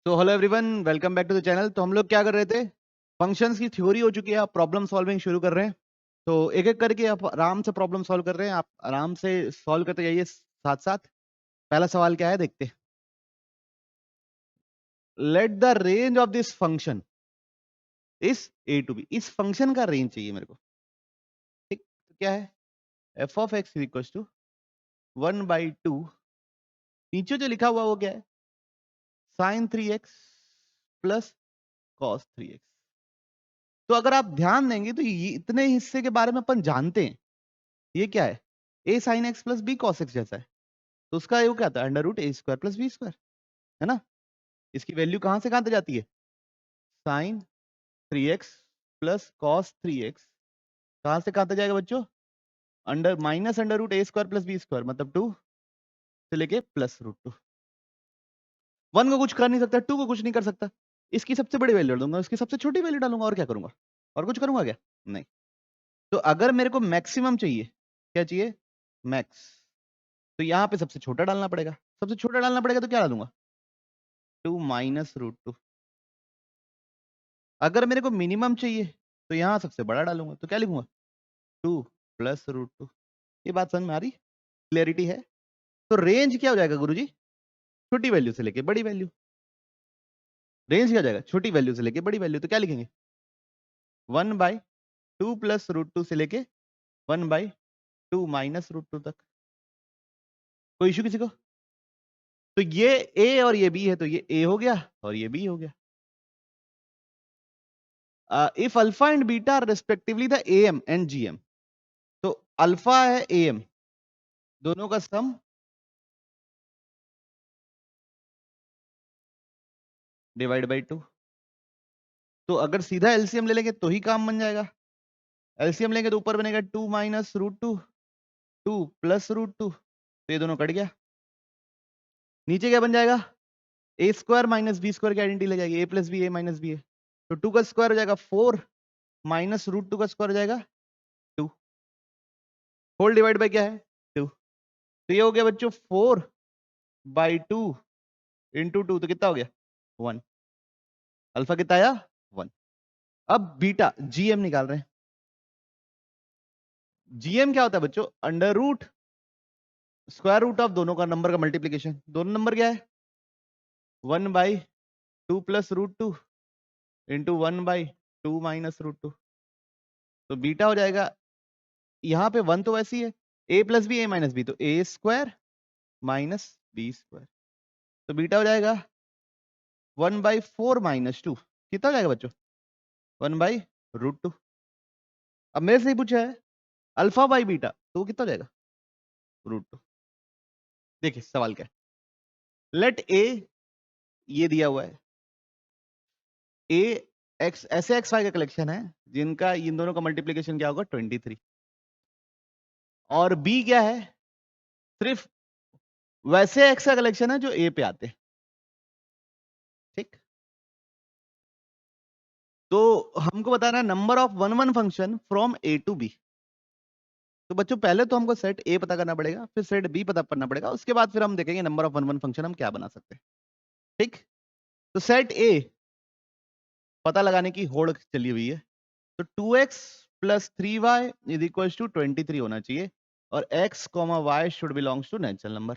तो hello everyone, welcome back to the channel. तो हम लोग क्या कर रहे थे, फंक्शंस की थ्योरी हो चुकी है, आप प्रॉब्लम सॉल्विंग शुरू कर रहे हैं। तो एक एक करके आप आराम से प्रॉब्लम सॉल्व कर रहे हैं, आप आराम से सॉल्व करते जाइए साथ साथ। पहला सवाल क्या है देखते हैं। Let the range of this function is A to B. इस फंक्शन का रेंज चाहिए मेरे को। ठीक, तो क्या है, F of x is equal to 1/2। नीचे जो लिखा हुआ वो क्या है, sign 3x plus cos 3x। तो अगर आप ध्यान देंगे तो ये इतने हिस्से के बारे में अपन जानते हैं। ये क्या है, a sine x plus b cos x जैसा है। तो उसका ये क्या आता है, under root a square plus b square, है ना। इसकी वैल्यू कहां से कहां तक जाती है, sign 3x plus cos 3x कहां से कहां तक जाएगा बच्चों, under minus under root a square plus b square, मतलब 2 से लेके प्लस रूट 2। 1 को कुछ कर नहीं सकता, 2 को कुछ नहीं कर सकता। इसकी सबसे बड़ी वैल्यू डालूंगा, इसकी सबसे छोटी वैल्यू डालूंगा, और क्या करूंगा, और कुछ करूंगा क्या, नहीं। तो अगर मेरे को मैक्सिमम चाहिए, क्या चाहिए, मैक्स, तो यहाँ पे सबसे छोटा डालना पड़ेगा। सबसे छोटा डालना पड़ेगा तो क्या डालूंगा, 2 माइनस रूट 2। अगर मेरे को मिनिमम चाहिए तो यहाँ सबसे बड़ा डालूंगा, तो क्या लिखूंगा, 2 प्लस रूट 2। ये बात समझ में आ रही, क्लियरिटी है। तो रेंज क्या हो जाएगा गुरुजी, छोटी वैल्यू से लेके बड़ी वैल्यू। रेंज क्या हो जाएगा, छोटी वैल्यू से लेके बड़ी वैल्यू। तो क्या लिखेंगे, 1/2 प्लस रूट 2 से लेके 1/2 माइनस रूट 2 तक। कोई इशू किसी को। तो ये ए और ये बी है, तो ये ए हो गया और ये बी हो गया। If alpha and beta are respectively the AM and GM, तो अल्फा है एम, दोनों का सम डिवाइड बाई 2। तो अगर सीधा एलसीएम ले लेंगे तो ही काम बन जाएगा। एलसीएम लेंगे तो ऊपर बनेगा 2 माइनस रूट 2, 2 प्लस रूट 2, तो ये दोनों कट गया। नीचे क्या बन जाएगा, ए स्क्वायर माइनस बी स्क्वायर की आइडेंटिटी लग जाएगी, ए प्लस बी ए माइनस बी है। तो 2 का स्क्वायर हो जाएगा 4 माइनस रूट 2 का स्क्वायर हो जाएगा 2, होल डिवाइड बाय क्या है 2। तो ये हो गया बच्चों 4/2 इंटू 2, तो कितना हो गया 1। अल्फा कितना आया 1। अब बीटा जीएम निकाल रहे हैं। जीएम क्या होता है बच्चों, under root square root of दोनों का नंबर का मल्टीप्लीकेशन। दोनों नंबर क्या है, 1/2 plus root 2 into 1/2 minus root 2। तो बीटा हो जाएगा, यहाँ पे 1 तो वैसी है, ए प्लस बी ए माइनस बी, तो ए स्क्वायर माइनस बी स्क्वायर। तो बीटा हो जाएगा 1/4 माइनस 2, कितना हो जाएगा बच्चों, 1/√2। अब मेरे से ही पूछा है अल्फा बाई बीटा, तो वो कितना हो जाएगा √2। देखिए सवाल क्या है, लेट ए, ये दिया हुआ है ए एक्स, ऐसे एक्स वाई का कलेक्शन है जिनका इन दोनों का मल्टीप्लीकेशन क्या होगा 23, और बी क्या है, सिर्फ वैसे एक्स का कलेक्शन है जो ए पे आते हैं। ठीक, तो हमको बताना है number of one one function from A to B. तो बच्चों पहले तो हमको सेट ए पता करना पड़ेगा, फिर सेट बी पता करना पड़ेगा, उसके बाद फिर हम देखेंगे number of one one function हम क्या बना सकते हैं। ठीक, तो सेट ए पता लगाने की होड़ चली हुई है। तो 2x plus 3y is equal to 23 होना चाहिए, और x comma y should belongs to natural number.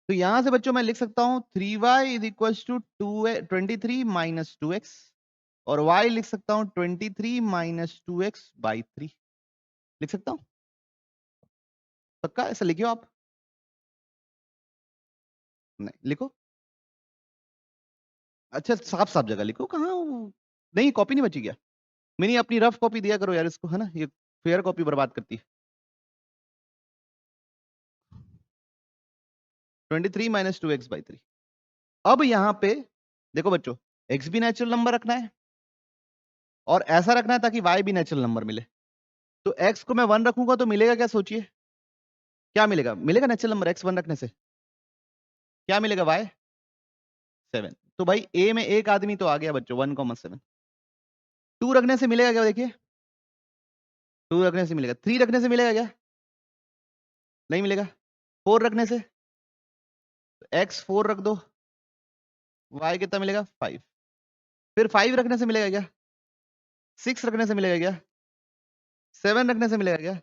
तो यहां से बच्चों मैं लिख सकता हूं 3y is equal to 23 minus 2x, और y लिख सकता हूं 23 माइनस 2x बाई 3 लिख सकता हूं। पक्का ऐसा लिखियो आप, नहीं लिखो, अच्छा साफ साफ जगह लिखो, कहाँ नहीं कॉपी नहीं बची क्या, मैंने अपनी रफ कॉपी दिया करो यार इसको, है ना, ये फेयर कॉपी बर्बाद करती है। 23 माइनस 2x बाई 3। अब यहां पे देखो बच्चों, x भी नेचुरल नंबर रखना है और ऐसा रखना है ताकि y भी नेचुरल नंबर मिले। तो x को मैं 1 रखूंगा तो मिलेगा क्या, सोचिए क्या मिलेगा, मिलेगा नेचुरल नंबर x 1 रखने से, क्या मिलेगा y 7। तो भाई a में एक आदमी तो आ गया बच्चों 1,7। 2 रखने से मिलेगा क्या, देखिए 2 रखने से मिलेगा, 3 रखने से मिलेगा क्या, नहीं मिलेगा। 4 रखने से, x 4 रख दो, y कितना मिलेगा 5, फिर 5 रखने से मिलेगा क्या, 6 रखने से मिलेगा क्या, 7 रखने से मिलेगा क्या,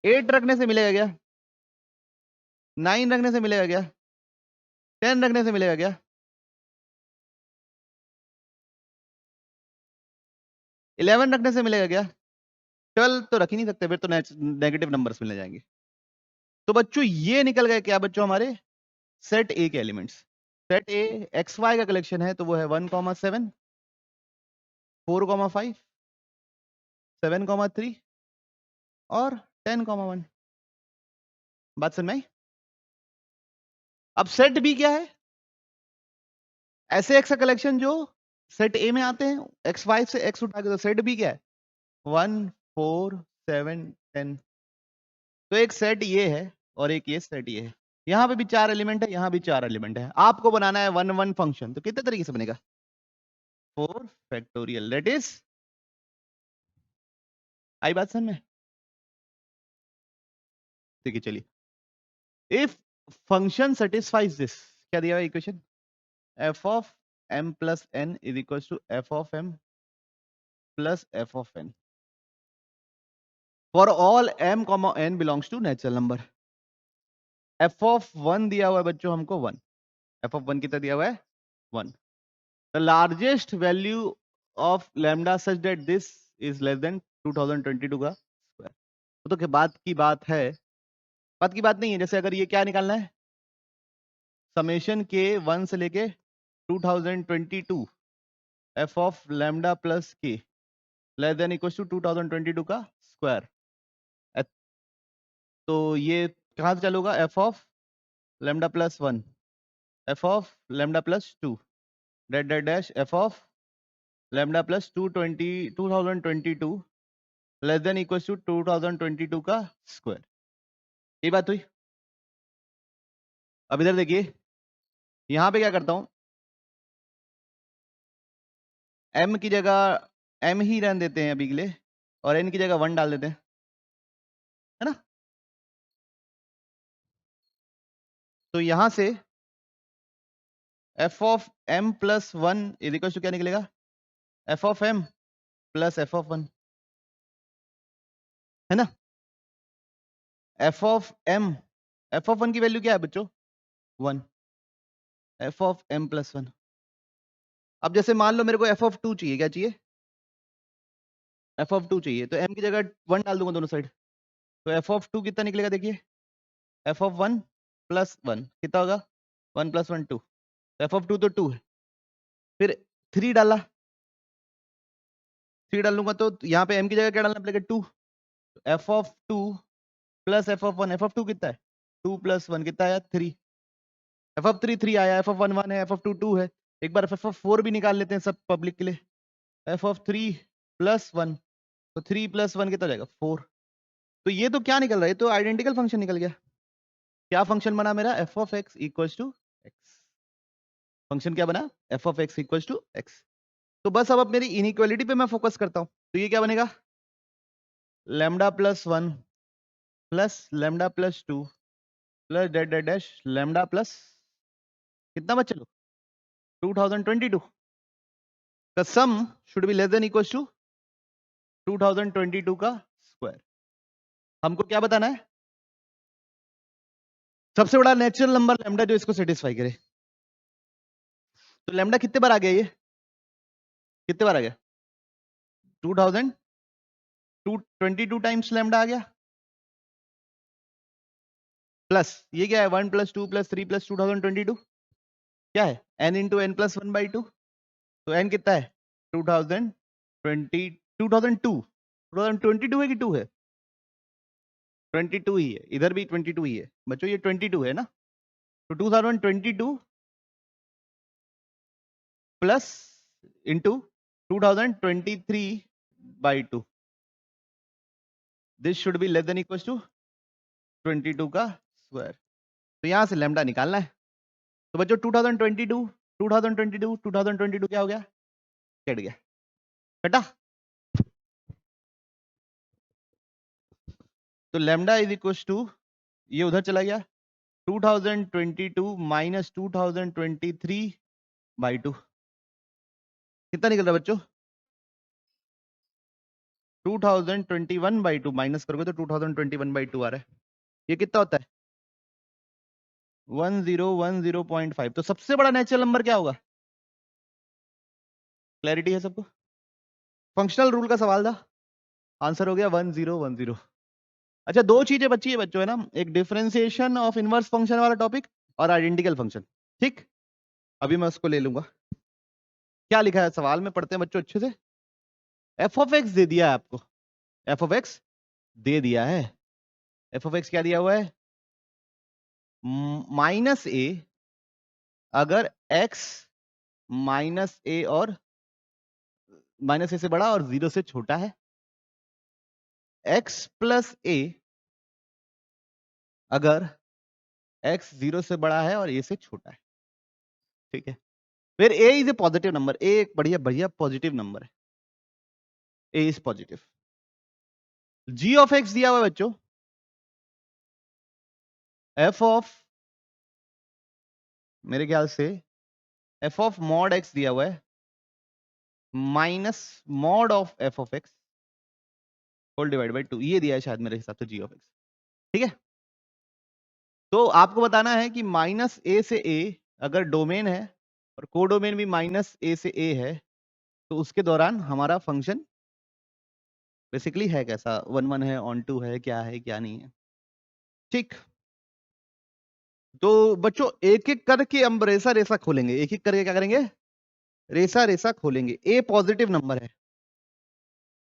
8 रखने से मिलेगा क्या, 9 रखने से मिलेगा क्या, 10 रखने से मिलेगा क्या, 11 रखने से मिलेगा क्या, 12 तो रख ही नहीं सकते, फिर तो नेगेटिव नंबर्स मिलने जाएंगे। तो बच्चों ये निकल गए क्या बच्चों हमारे सेट ए के एलिमेंट्स। सेट ए एक्स वाई का कलेक्शन है, तो वो है 1,7, 4,5, 7,3 और 10,1। बात समझ में आई? अब सेट बी क्या है, ऐसे एक्स का कलेक्शन जो सेट ए में आते हैं, एक्स वाई से एक्स उठा के, तो सेट बी क्या है 1, 4, 7, 10। तो एक सेट ये है और एक ये सेट ये है, यहाँ पे भी 4 एलिमेंट है, यहाँ भी 4 एलिमेंट है। आपको बनाना है 1 1 फंक्शन, तो कितने तरीके से बनेगा 4 फैक्टोरियल, दैट इज, आई बात समझ में? ठीक है चलिए, इफ फंक्शन सेटिस्फाइज दिस, क्या दिया हुआ equation, F of m plus n is equal to F of m plus F of n for all m comma n belongs to natural number. F of 1 दिया हुआ है बच्चों हमको 1, f of 1 कितना दिया हुआ है 1। The largest value of lambda such that this is less then 2022 का स्क्वायर। तो क्या बात की बात है, बात की बात नहीं है। जैसे अगर ये क्या निकालना है, समेशन के 1 से लेके 2022 f of lambda plus k less than equal to 2022 का स्क्वायर। तो ये कहाँ से चलूगा, f of lambda plus 1, f of lambda plus 2, dot dot dash f of lambda plus 2022 less than equal to 2022 का स्क्वायर। ये बात हुई। अब इधर देखिए, यहाँ पे क्या करता हूँ, m की जगह m ही रहने देते हैं अभी के लिए, और n की जगह 1 डाल देते हैं, है ना। तो यहां से F of m plus 1 is equal to क्या निकलेगा, F of m plus F of 1, है ना। F of m, F of 1 की वैल्यू क्या है बच्चों 1, एफ ऑफ m प्लस 1। अब जैसे मान लो मेरे को एफ ऑफ 2 चाहिए, क्या चाहिए, एफ ऑफ 2 चाहिए, तो m की जगह 1 डाल दूंगा दोनों साइड, तो एफ ऑफ 2 कितना निकलेगा, देखिए एफ ऑफ 1 प्लस 1 कितना होगा 1 प्लस 1 2, एफ ऑफ 2 तो 2 है, फिर 3 डाला, 3 डालूंगा तो यहाँ पे m की जगह क्या डालना पड़ेगा 2, F of 2 plus F of 1, f of 2 कितना है 2 प्लस 1 कितना आया 3, एफ ऑफ 3 3 आया, एफ ऑफ 1 1 है, एफ ऑफ 2 2 है। एक बार एफ ऑफ 4 भी निकाल लेते हैं सब पब्लिक के लिए, एफ ऑफ 3 प्लस 1, तो 3 प्लस 1 कितना हो जाएगा 4। तो ये तो क्या निकल रहा है, ये तो आइडेंटिकल फंक्शन निकल गया। क्या फंक्शन बना मेरा, f of x equal to x, function क्या बना f of x equal to x. तो बस अब मेरी इनइक्वालिटी पे मैं फोकस करता हूं, तो ये क्या बनेगा lambda plus 1 plus lambda plus 2 plus dot dot dash lambda plus कितना बच्चे लोग 2022 का sum should be less than equal to 2022 का स्क्वायर। हमको क्या बताना है, सबसे बड़ा नेचुरल नंबर लैम्डा जो इसको सेटिस्फाई करे। तो लैम्डा कितने बार आ गया, ये कितने बार आ गया 2022 टाइम्स लैम्डा आ गया, प्लस ये क्या है 1 प्लस 2 प्लस 3 प्लस 2022 क्या है n इंटू एन प्लस 1/2। तो n कितना है 2020 2022 है कि 2 है 22 ही है, इधर भी 22 ही है बच्चों, ये 22 है ना। तो 2022 plus into 2023/2, this should be less than equal to 22 का स्क्वायर। तो यहां से लैम्डा निकालना है। तो बच्चों 2022 क्या हो गया, कट गया, कटा। तो लैम्डा इज इक्वल टू ये उधर चला गया 2022 माइनस 2023 बाई 2 कितना निकल रहा है बच्चों? 2021 बाई 2 माइनस करोगे तो 2021 बाई 2 आ रहा है। ये कितना होता है? 1010.5। तो सबसे बड़ा नेचुरल नंबर क्या होगा? क्लैरिटी है सबको? फंक्शनल रूल का सवाल था, आंसर हो गया 1010। अच्छा, दो चीजें बची है बच्चों, है ना, एक डिफरेंशिएशन ऑफ इनवर्स फंक्शन वाला टॉपिक और आइडेंटिकल फंक्शन। ठीक, अभी मैं उसको ले लूंगा। क्या लिखा है सवाल में, पढ़ते हैं बच्चों अच्छे से। एफ ऑफ एक्स दे दिया है आपको, एफ ऑफ एक्स दे दिया है। एफ ऑफ एक्स क्या दिया हुआ है? माइनस ए अगर एक्स माइनस ए और माइनस ए से बड़ा और 0 से छोटा है, एक्स प्लस ए अगर एक्स 0 से बड़ा है और ए से छोटा है। ठीक है, फिर a is a positive number, a एक बढ़िया बढ़िया पॉजिटिव नंबर है, a is positive. G of x दिया हुआ है बच्चों, एफ ऑफ, मेरे ख्याल से एफ ऑफ मॉड एक्स दिया हुआ है minus mod of f of x whole divide by 2, ये दिया है शायद मेरे हिसाब से जी ऑफ एक्स। ठीक है, तो आपको बताना है कि माइनस ए से ए अगर डोमेन है और कोडोमेन भी माइनस ए से ए है, तो उसके दौरान हमारा फंक्शन बेसिकली है कैसा, 1 1 है, ऑन 2 है, क्या है क्या नहीं है। ठीक, तो बच्चों एक एक करके हम रेसा रेसा खोलेंगे, एक एक करके क्या करेंगे, रेसा रेसा खोलेंगे। ए पॉजिटिव नंबर है,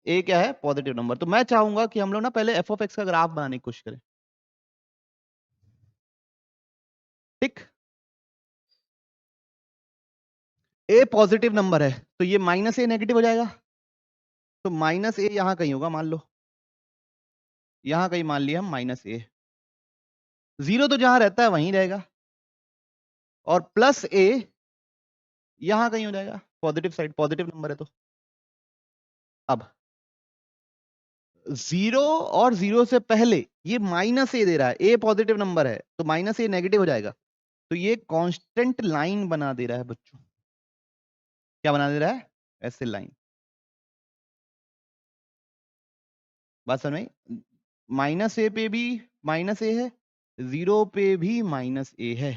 ए क्या है, पॉजिटिव नंबर। तो मैं चाहूंगा कि हम लोग ना पहले एफ ऑफ एक्स का ग्राफ बनाने की कोशिश करें। ठीक, ए पॉजिटिव नंबर है तो ये माइनस ए नेगेटिव हो जाएगा, तो माइनस ए यहां कहीं होगा, मान लो यहां कहीं मान लिया हम माइनस ए, 0 तो जहां रहता है वहीं रहेगा, और प्लस ए यहां कहीं हो जाएगा, पॉजिटिव साइड, पॉजिटिव नंबर है तो। अब 0 और 0 से पहले ये माइनस ए दे रहा है, ए पॉजिटिव नंबर है तो माइनस ए नेगेटिव हो जाएगा, तो ये कांस्टेंट लाइन बना दे रहा है बच्चों। क्या बना दे रहा है? ऐसे लाइन। बात समझ में? माइनस ए पे भी माइनस ए है, 0 पे भी माइनस ए है।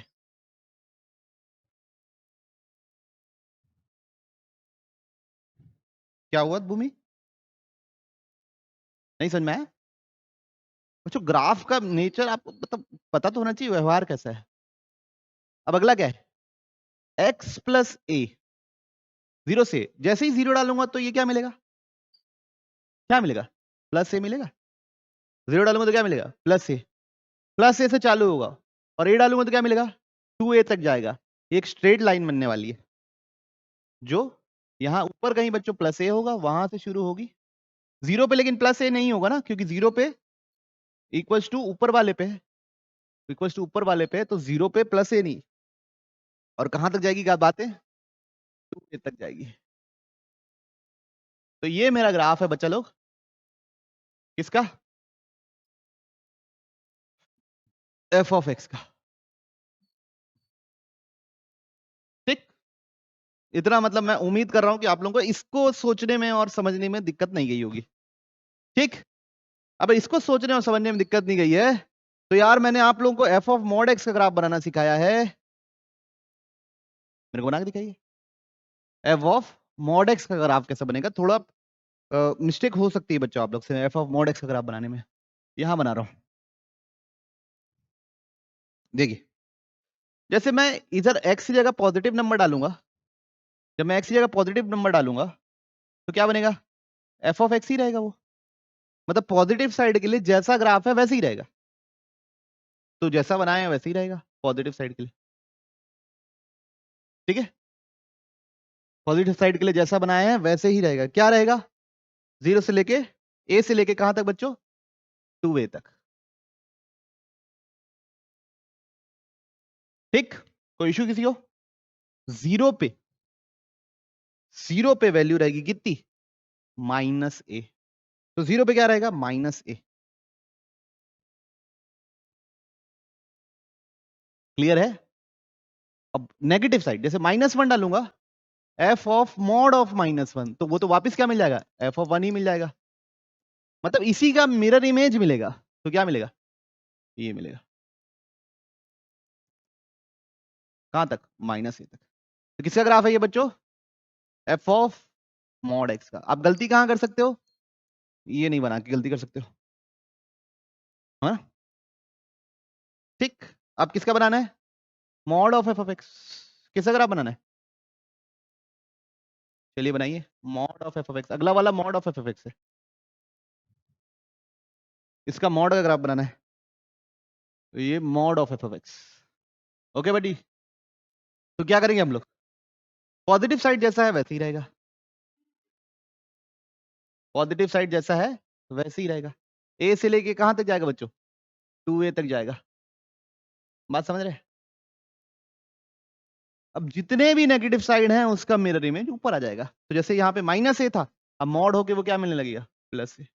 क्या हुआ भूमि, नहीं समझ में आया? बच्चों ग्राफ का नेचर आपको मतलब पता तो होना चाहिए, व्यवहार कैसा है। अब अगला क्या है, x प्लस ए, 0 से जैसे ही 0 डालूंगा तो ये क्या मिलेगा, क्या मिलेगा, प्लस ए मिलेगा। 0 डालूंगा तो क्या मिलेगा, प्लस ए, प्लस ए से चालू होगा, और ए डालूंगा तो क्या मिलेगा, 2a तक जाएगा। एक स्ट्रेट लाइन बनने वाली है, जो यहाँ ऊपर कहीं बच्चों प्लस ए होगा, वहां से शुरू होगी 0 पे, लेकिन प्लस ए नहीं होगा ना, क्योंकि 0 पे इक्वल्स टू ऊपर वाले पे है, इक्वल्स टू ऊपर वाले पे है, तो 0 पे प्लस ए नहीं। और कहां तक जाएगी क्या बातें, 2a तक जाएगी। तो ये मेरा ग्राफ है बच्चा लोग, किसका, एफ ऑफ एक्स का। ठीक, इतना मतलब मैं उम्मीद कर रहा हूं कि आप लोगों को इसको सोचने में और समझने में दिक्कत नहीं गई होगी। ठीक, अब इसको सोचने और समझने में दिक्कत नहीं गई है तो यार मैंने आप लोगों को एफ ऑफ मॉड एक्स का ग्राफ बनाना सिखाया है, मेरे को बना के दिखाइए। एफ ऑफ मॉड एक्स का ग्राफ कैसे बनेगा, थोड़ा मिस्टेक हो सकती है बच्चों आप लोग से एफ ऑफ मॉड एक्स का ग्राफ बनाने में। यहां बना रहा हूं, देखिए, जैसे मैं इधर एक्स की जगह पॉजिटिव नंबर डालूंगा, जब मैं एक्स की जगह पॉजिटिव नंबर डालूंगा तो क्या बनेगा, एफ ऑफ एक्स ही रहेगा वो, मतलब पॉजिटिव साइड के लिए जैसा ग्राफ है वैसे ही रहेगा, तो जैसा बनाए हैं वैसे ही रहेगा पॉजिटिव साइड के लिए। ठीक है, पॉजिटिव साइड के लिए जैसा बनाए हैं वैसे ही रहेगा, क्या रहेगा, 0 से लेके ए से लेके कहां तक बच्चों, 2a तक। ठीक, कोई इशू किसी को, 0 पे 0 पे वैल्यू रहेगी कितनी, माइनस ए, तो 0 पे क्या रहेगा, माइनस ए। क्लियर है? अब नेगेटिव साइड जैसे -1 डालूंगा, एफ ऑफ मॉड ऑफ -1, तो वो तो वापस क्या मिल जाएगा, एफ ऑफ 1 ही मिल जाएगा, मतलब इसी का मिरर इमेज मिलेगा। तो क्या मिलेगा, ये मिलेगा। कहां तक, -a तक। तो किसका ग्राफ है ये बच्चों, एफ ऑफ मॉड एक्स का। आप गलती कहां कर सकते हो, ये नहीं बना के गलती कर सकते हो, हाँ ठीक। अब किसका बनाना है, mod of f of x, किसका ग्राफ बनाना है, चलिए बनाइए, mod of f of x, अगला वाला mod of f of x है, इसका मॉड का ग्राफ बनाना है, तो ये mod of f of x. Okay buddy, तो क्या करेंगे हम लोग, पॉजिटिव साइड जैसा है वैसे ही रहेगा, पॉजिटिव साइड जैसा है वैसे ही रहेगा। ए से लेके कहां तक जाएगा बच्चों, 2a तक जाएगा, बात समझ रहे हैं? अब जितने भी नेगेटिव साइड हैं उसका मिरर इमेज ऊपर आ जाएगा। तो जैसे यहाँ पे -a था, अब मॉड होके वो क्या मिलने लगेगा, +a,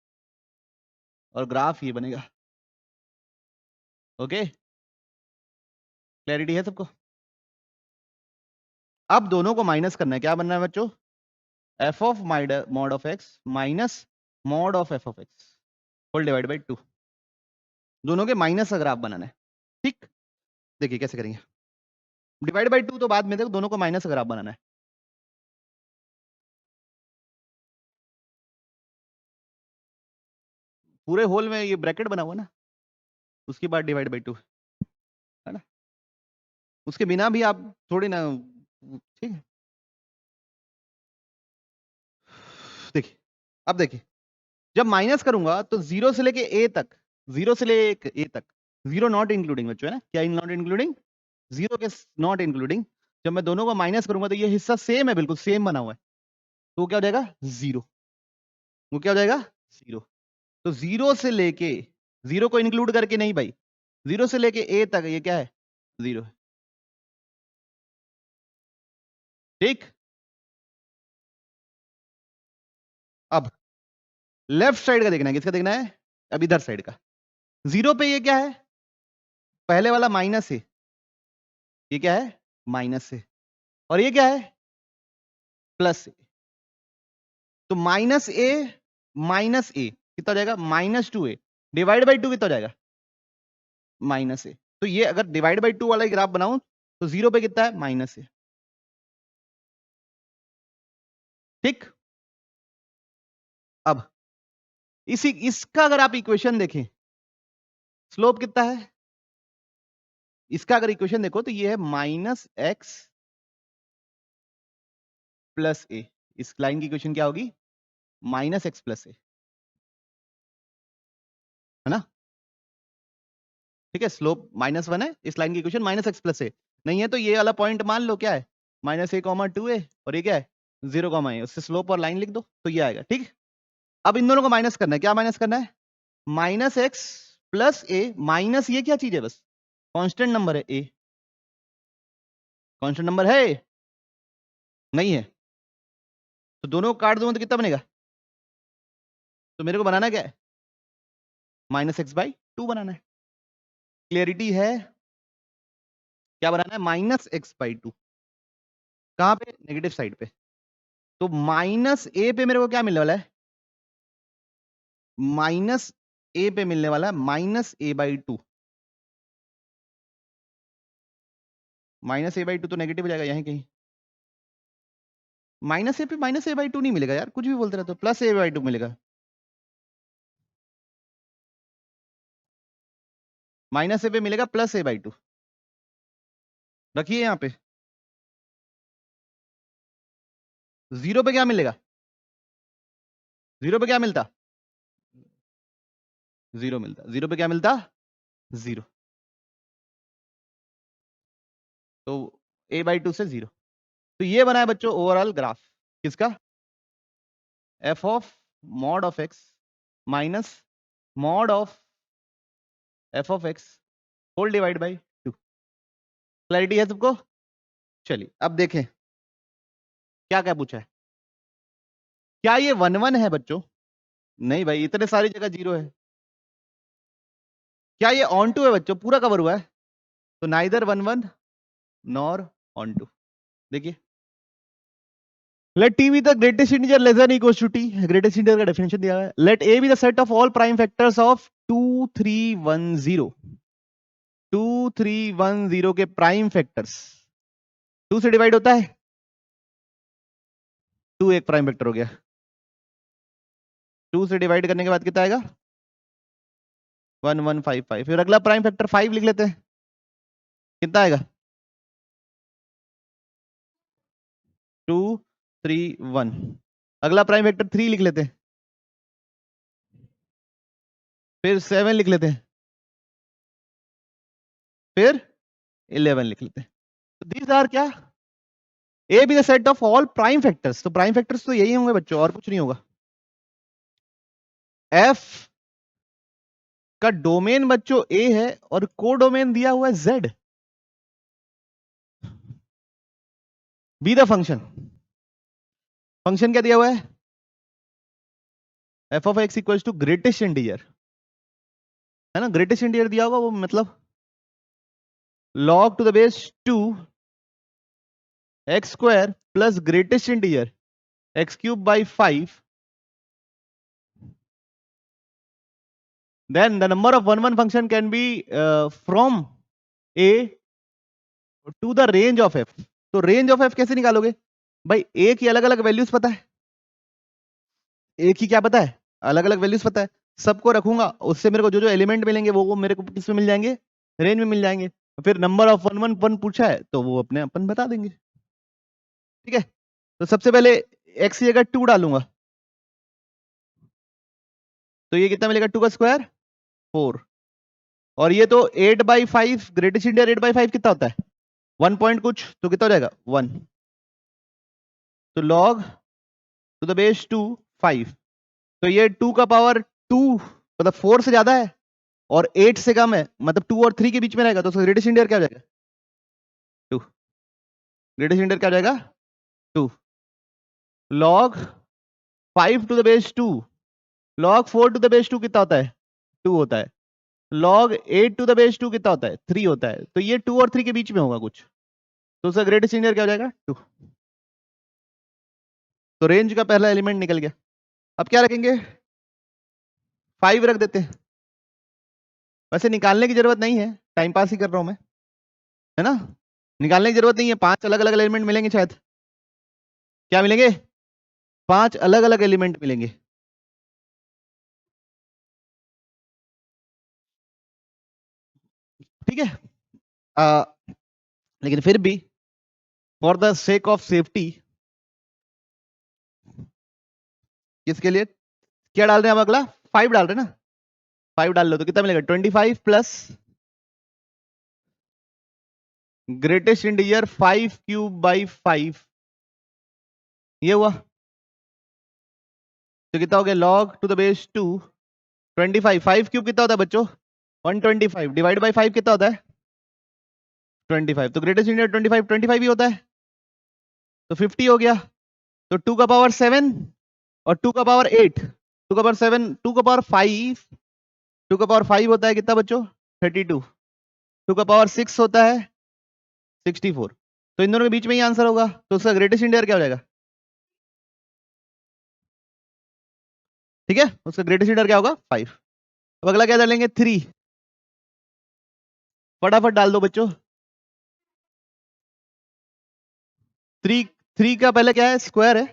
और ग्राफ ये बनेगा। ओके, क्लैरिटी है सबको? अब दोनों को माइनस करना है, क्या बनना है बच्चों, f of mod of x minus mod of f of x whole divide by 2, दोनों के माइनस का ग्राफ बनाना है। ठीक, देखिए कैसे करेंगे, डिवाइड बाई 2 तो बाद में, देखो दोनों को माइनस का ग्राफ बनाना है। पूरे होल में ये ब्रैकेट बना हुआ ना, उसके बाद डिवाइड बाई 2, है ना, उसके बिना भी आप थोड़ी ना, ठीक है। देखिए, अब देखिए, जब माइनस करूंगा तो 0 से लेके a तक, 0 से लेके a तक, 0 नॉट इंक्लूडिंग बच्चों, है ना, क्या नॉट इंक्लूडिंग, 0 के नॉट इंक्लूडिंग, जब मैं दोनों को माइनस करूंगा तो ये हिस्सा सेम है, बिल्कुल सेम बना हुआ है, तो वो क्या हो जाएगा 0, वो क्या हो जाएगा 0। तो 0 से लेके, 0 को इंक्लूड करके नहीं भाई, 0 से लेके a तक ये क्या है, 0 है, ठीक। अब लेफ्ट साइड का देखना है, किसका देखना है, अब इधर साइड का, 0 पे ये क्या है, पहले वाला माइनस है, ये क्या है माइनस से, और ये क्या है प्लस ए, तो -a कितना हो जाएगा, -2a डिवाइड बाई 2 कितना हो जाएगा, -a। तो ये अगर डिवाइड बाई 2 वाला ग्राफ बनाऊं तो 0 पे कितना है, -a, ठीक। अब इसका अगर आप इक्वेशन देखें, स्लोप कितना है, इसका अगर इक्वेशन देखो तो ये है -x + a, इस लाइन की इक्वेशन क्या होगी, -x + a, है ना, ठीक है, स्लोप -1 है, इस लाइन की इक्वेशन -x + a, नहीं है तो ये वाला पॉइंट मान लो क्या है, -a, 2a, और ये क्या है 0, a, उससे स्लोप और लाइन लिख दो तो ये आएगा, ठीक। अब इन दोनों को माइनस करना है, क्या माइनस करना है, -x + a, माइनस ये क्या चीज है, बस कांस्टेंट नंबर है a, कांस्टेंट नंबर है नहीं है, तो दोनों को काट दूंगा तो कितना बनेगा, तो मेरे को बनाना क्या है, -x/2 बनाना है, क्लियरिटी है, क्या बनाना है, -x/2, कहां पे, नेगेटिव साइड पे, तो -a पे मेरे को क्या मिलने वाला है, -a पे मिलने वाला है -a/2, -a/2 तो नेगेटिव हो जाएगा यहीं कहीं, -a पे -a/2 नहीं मिलेगा यार, कुछ भी बोलते रहते हो, +a/2 मिलेगा, -a पे मिलेगा +a/2, रखिए यहाँ पे, 0 पे क्या मिलेगा, 0 पे क्या मिलता, 0 मिलता, 0 पे क्या मिलता 0, तो a/2 से 0, तो ये बना है बच्चों ओवरऑल ग्राफ, किसका, f of mod of x minus mod of f of x whole divide by 2, clarity है सबको? चलिए अब देखें क्या क्या पूछा है, क्या ये 1 1 है बच्चों, नहीं भाई इतने सारी जगह 0 है, क्या ये ऑन टू है बच्चों, पूरा कवर हुआ है, तो नाइदर 1 1 नॉर ऑन टू। देखिए, let t be the greatest integer less than equals to t. Greatest integer का डेफिनेशन दिया है। Let A be the set of all prime factors of 2 3 1 0। 2 3 1 0 के प्राइम फैक्टर्स 2 से divide होता है, 2 एक prime factor हो गया। 2 से डिवाइड करने के बाद कितना आएगा? 1 1 5 5। फिर अगला प्राइम फैक्टर 5 लिख लेते हैं, कितना आएगा? 2 3 1। अगला प्राइम फैक्टर 3 लिख लेते हैं, फिर 7 लिख लेते हैं, फिर 11 लिख लेते हैं। तो दीज आर क्या? ए be the set of all prime factors. तो प्राइम फैक्टर्स तो यही होंगे बच्चों, और कुछ नहीं होगा। एफ का डोमेन बच्चों ए है और कोडोमेन दिया हुआ है Z. Be the function. Function क्या दिया हुआ है? F of x equals to greatest integer, है ना? ग्रेटेस्ट इंटीजर दिया होगा वो, मतलब log to the base 2 x square plus greatest integer x cube by 5, then the number of 1 1 function can be from a to the range of f। तो range of F कैसे निकालोगे भाई? ए की अलग अलग वैल्यूज पता है, ए की क्या पता है? अलग अलग वैल्यूज पता है। सबको रखूंगा, उससे मेरे को जो जो एलिमेंट मिलेंगे वो मेरे को किस में मिल जाएंगे? रेंज में मिल जाएंगे। फिर नंबर ऑफ 1 1 1 पूछा है तो वो अपने अपन बता देंगे। ठीक है, तो सबसे पहले एक्स की जगह 2 डालूंगा, तो ये कितना मिलेगा? 2 का स्क्वायर 4। और ये तो 8/5, ग्रेटेस्ट इंडिया 8/5 कितना होता है? 1 पॉइंट कुछ, तो कितना हो जाएगा? 1। तो log टू द बेस 2 5। तो ये 2 का पावर 2 मतलब 4 से ज्यादा है और 8 से कम है, मतलब 2 और 3 के बीच में रहेगा, तो ग्रेटेस्ट इंडिया क्या हो जाएगा? 2। ग्रेटेस्ट इंडिया क्या हो जाएगा? 2। log 5 to the base 2, log 4 to the base 2 कितना होता है? 2 होता है। log 8 टू द बेस 2 कितना होता है? 3 होता है। तो ये 2 और 3 के बीच में होगा कुछ, तो उसका ग्रेटेस्ट इंडिया क्या हो जाएगा? 2। तो रेंज का पहला एलिमेंट निकल गया। अब क्या रखेंगे? 5 रख देते हैं। वैसे निकालने की जरूरत नहीं है, टाइम पास ही कर रहा हूं मैं, है ना? निकालने की जरूरत नहीं है, 5 अलग अलग एलिमेंट मिलेंगे शायद। क्या मिलेंगे? 5 अलग अलग एलिमेंट मिलेंगे। ठीक है, लेकिन फिर भी for the sake of safety, किसके लिए क्या डाल रहे हैं हम? अगला 5 डाल रहे हैं ना? 5 डाल लो तो कितना मिलेगा? 25 plus greatest integer 5 cube by 5, ये हुआ। तो कितना हो गया? log to the base 2 25। 5 cube कितना होता है बच्चों? 125 डिवाइड बाई 5 कितना होता है? 25। तो ग्रेटेस्ट इंटीजर 25 ही होता है, तो 50 हो गया। तो 2 का पावर 7 और 2 का पावर 8, 2 का पावर 7, 2 का पावर 5, 2 का पावर 5 होता है कितना बच्चों? 32। 2 का पावर 6 होता है 64। तो इन दोनों के बीच में ही आंसर होगा, तो उसका ग्रेटेस्ट इंटीजर क्या हो जाएगा? ठीक है, उसका ग्रेटेस्ट इंटीजर क्या होगा? 5। अब अगला क्या डालेंगे? 3। फटाफट डाल दो बच्चों। 3 3 का पहले क्या है? स्क्वायर है।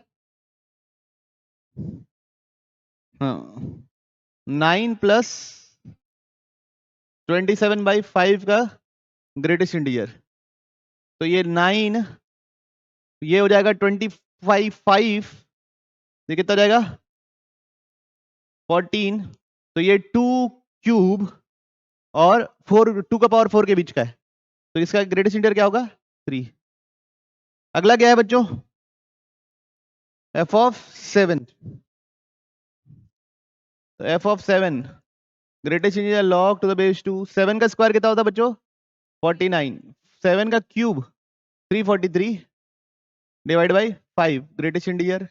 हाँ, 9 प्लस 27/5 का ग्रेटेस्ट इंटीजर, तो ये 9, ये हो जाएगा 25/5, ये कितना हो जाएगा? 14। तो ये 2 क्यूब और 4, 2 का पावर 4 के बीच का है, तो इसका ग्रेटेस्ट इंटीजर क्या होगा? 3। अगला क्या है बच्चों? f of 7। तो f of 7 greatest integer log to the base 2। 7 का स्क्वायर कितना होता है बच्चों? 49। 7 का cube 343 divide by 5, greatest integer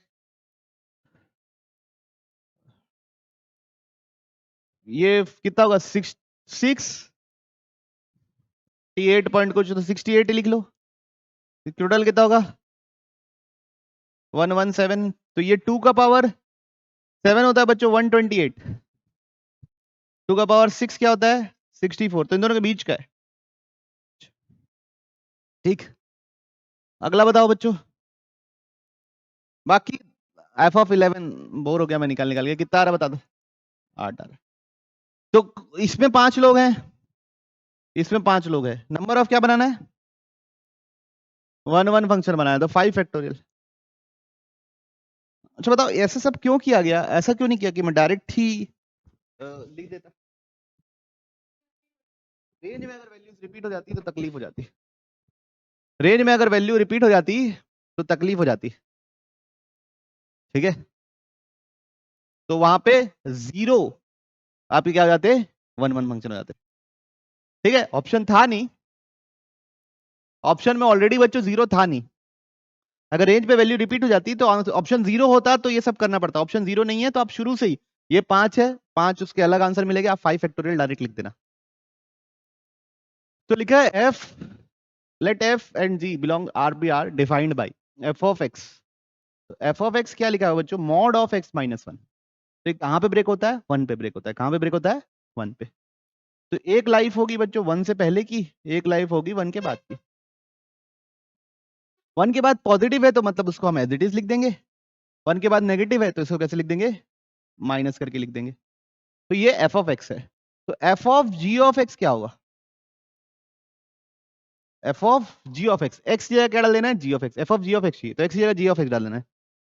ये कितना होगा? 6 68 पॉइंट कुछ तो 68 ही लिख लो, टोटल कितना होगा 117। तो ये 2 का पावर 7 होता है बच्चों 128, 2 का पावर 6 क्या होता है 64, तो इन दोनों के बीच का है। ठीक, अगला बताओ बच्चों। बाकी एफ ऑफ 11 बोर हो गया मैं निकाल के, कितना आ रहा बता दो 8 आ रहा। तो इसमें 5 लोग हैं, इसमें 5 लोग हैं, नंबर ऑफ क्या बनाना है 1 1 फंक्शन बनाना है, तो 5 फैक्टोरियल। अच्छा बताओ ऐसा सब क्यों किया गया, ऐसा क्यों नहीं किया कि मैं डायरेक्ट ही लिख देता। रेंज में अगर वैल्यूज रिपीट हो जाती तो तकलीफ हो जाती, रेंज में अगर वैल्यू रिपीट हो जाती तो तकलीफ हो जाती, ठीक है। तो वहां पे 0 आपके क्या हो जाते 1 1 फंक्शन हो जाते, ठीक है। ऑप्शन था नहीं, ऑप्शन में ऑलरेडी बच्चों 0 था नहीं, अगर रेंज पे वैल्यू रिपीट हो जाती तो ऑप्शन 0 होता तो ये सब करना पड़ता, ऑप्शन 0 नहीं है तो आप शुरू से ही ये 5 है 5 उसके अलग आंसर मिलेगा, आप 5 फैक्टोरियल डायरेक्ट लिख देना। तो लिखा है f, let f and g belong R be R defined by f of x. तो एफ ऑफ एक्स क्या लिखा है बच्चों मॉड ऑफ एक्स माइनस 1। तो कहां पे ब्रेक होता है 1 पे ब्रेक होता है, कहां पे ब्रेक होता है 1 पे। तो एक लाइफ होगी बच्चों 1 से पहले की, एक लाइफ होगी 1 के बाद की। 1 के बाद पॉजिटिव है तो मतलब उसको हम एज इट इज लिख देंगे, 1 के बाद नेगेटिव है तो इसको कैसे लिख देंगे माइनस करके लिख देंगे। तो ये एफ ऑफ एक्स है। तो f of ji of x क्या होगा, f of ji of x, x की जगह क्या डाल देना है g of x, f of ji of x चाहिए तो एक्स की जगह जी ऑफ एक्स डाल देना है।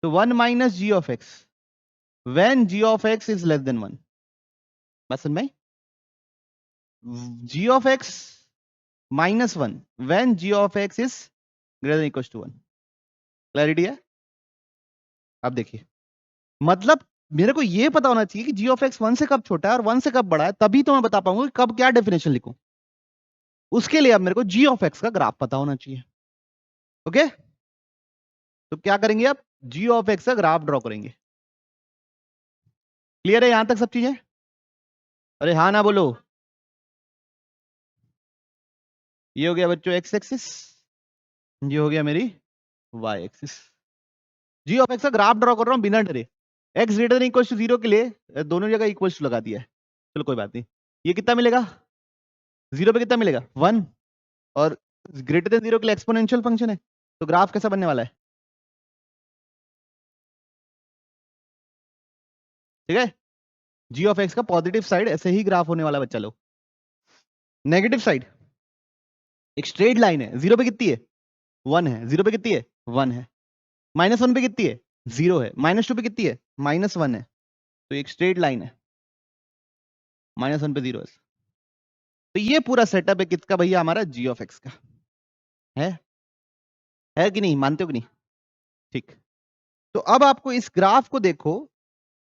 तो 1 minus g of x when g of x is less than 1। बस समझ में, g of x minus 1 when g of x is greater than equal to 1। Clarity है। अब देखिए मतलब मेरे को ये पता होना चाहिए कि जी ऑफ एक्स 1 से कब छोटा है और 1 से कब बड़ा है, तभी तो मैं बता पाऊंगा कि कब क्या डेफिनेशन लिखूं। उसके लिए अब मेरे को जी ऑफ एक्स का ग्राफ पता होना चाहिए। ओके, तो क्या करेंगे अब जी ऑफ एक्स का ग्राफ ड्रॉ करेंगे। क्लियर है यहां तक सब चीजें, अरे हाँ ना बोलो। ये हो गया बच्चों एक्स एक्सिस, ये हो गया मेरी y axis. G of x का ग्राफ ड्रॉ कर रहा हूं बिना डरे, x greater than equal to 0 के लिए दोनों जगह इक्वल टू लगा दिया है, चलो कोई बात नहीं। ये कितना मिलेगा 0 पे कितना मिलेगा 1, और ग्रेटर देन 0 के लिए एक्सपोनेंशियल फंक्शन है, तो ग्राफ कैसा बनने वाला है, ठीक है। जी ऑफ एक्स का पॉजिटिव साइड ऐसे ही ग्राफ होने वाला बच्चा लोग, नेगेटिव साइड एक स्ट्रेट लाइन है, 0 पे कितनी है 1 है, 0 पे कितनी है 1 है, -1 पे कितनी है 0 है, -2 पे कितनी है -1 है, तो एक स्ट्रेट लाइन है, -1 पे 0 है। तो ये पूरा सेटअप है किसका भैया हमारा जी ऑफ एक्स का, है कि नहीं, मानते हो कि नहीं, ठीक। तो अब आपको इस ग्राफ को देखो,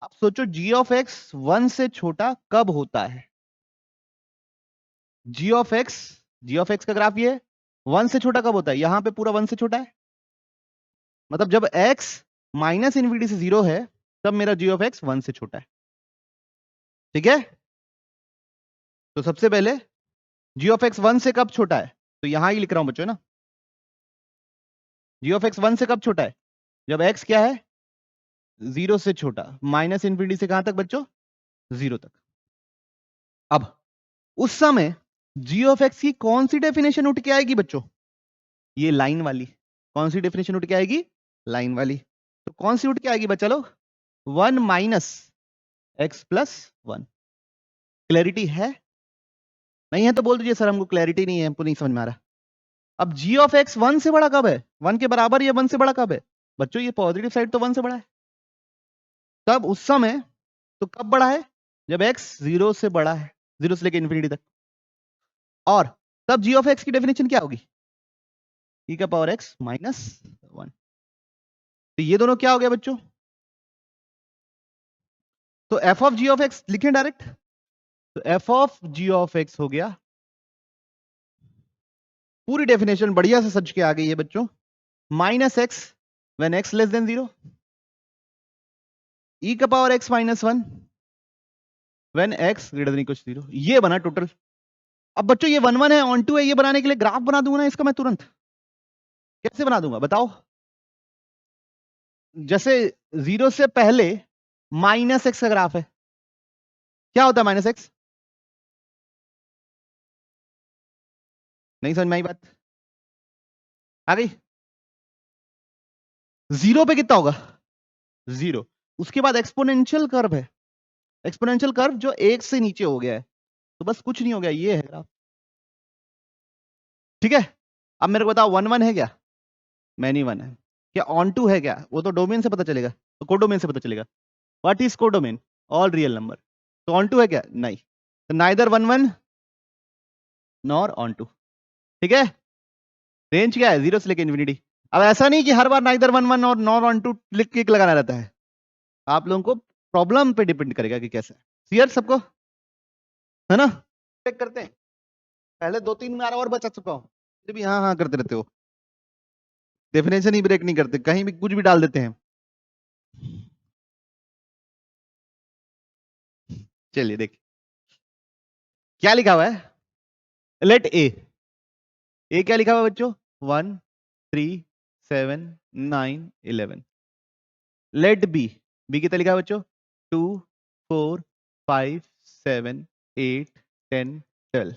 आप सोचो जी ऑफ एक्स 1 से छोटा कब होता है, जी ऑफ एक्स का ग्राफ ये 1 से छोटा कब होता है, यहां पे पूरा 1 से छोटा है, मतलब जब x माइनस इनफिनिटी से 0 है तब मेरा जी ऑफ एक्स 1 से छोटा है, ठीक है। तो सबसे पहले जी ऑफ एक्स 1 से कब छोटा है, तो यहां ही लिख रहा हूं बच्चों ना, जी ऑफ एक्स 1 से कब छोटा है, जब x क्या है 0 से छोटा, माइनस इनफिनिटी से कहां तक बच्चों 0 तक। अब उस समय जी ऑफ एक्स की कौन सी डेफिनेशन उठ के आएगी बच्चों, ये लाइन वाली, कौन सी डेफिनेशन उठ के आएगी लाइन वाली, तो कौन सी उठ के आएगी बच्चा लोग 1 माइनस एक्स प्लस 1। क्लैरिटी है, नहीं है तो बोल दीजिए सर हमको क्लैरिटी नहीं है, हमको नहीं समझ में आ रहा। अब जी ऑफ एक्स 1 से बड़ा कब है, 1 के बराबर या 1 से बड़ा कब है बच्चों, ये पॉजिटिव साइड तो 1 से बड़ा है, तब उस समय तो कब बड़ा है जब x 0 से बड़ा है, 0 से लेकर इन्फिनिटी तक, और तब जी ऑफ एक्स की डेफिनेशन क्या होगी e का पावर x माइनस 1। तो ये दोनों क्या हो गया बच्चों, तो f of ji of x लिखें डायरेक्ट, तो f of ji of x हो गया, पूरी डेफिनेशन बढ़िया से सच के आ गई है बच्चों, minus x when x less than 0, e का power x minus 1 when x greater than equal to 0, ये बना टोटल। अब बच्चों ये 1 1 है, ऑन 2 है, ये बनाने के लिए ग्राफ बना दूंगा ना इसका मैं तुरंत। कैसे बना दूंगा बताओ? जैसे 0 से पहले -x का ग्राफ है, क्या होता है -x? नहीं समझ में आई बात? आ गई? 0 पे कितना होगा? 0। उसके बाद एक्सपोनेंशियल कर्व है, एक्सपोनेंशियल कर्व जो 1 से नीचे हो गया है, तो बस कुछ नहीं हो गया, ये है ग्राफ। ठीक है, अब मेरे को बताओ 1 1 है क्या? मैनी 1 है क्या? ऑन 2 है क्या? वो तो डोमेन से पता चलेगा, तो कोडोमेन से पता चलेगा। What is codomain? All real number. तो ऑन 2 है क्या? नहीं, तो नाइदर 1 1 नॉर ऑन 2। ठीक है, रेंज क्या है? 0 से लेके इन्फिनिटी। अब ऐसा नहीं कि हर बार नाइदर 1 1 और नॉर ऑन 2 लिख के लगाना रहता है, आप लोगों को प्रॉब्लम पे डिपेंड करेगा कि कैसे। क्लियर सबको? है ना? चेक करते हैं, पहले 2 3 बार और बचा चुका हूं, फिर भी हाँ हाँ करते रहते हो, डेफिनेशन ही ब्रेक नहीं करते, कहीं भी कुछ भी डाल देते हैं। चलिए देखिए क्या लिखा हुआ है। लेट ए क्या लिखा हुआ है बच्चों? 1 3 7 9 11। लेट बी कितना लिखा है बच्चों? 2 4 5 7 8 10 12।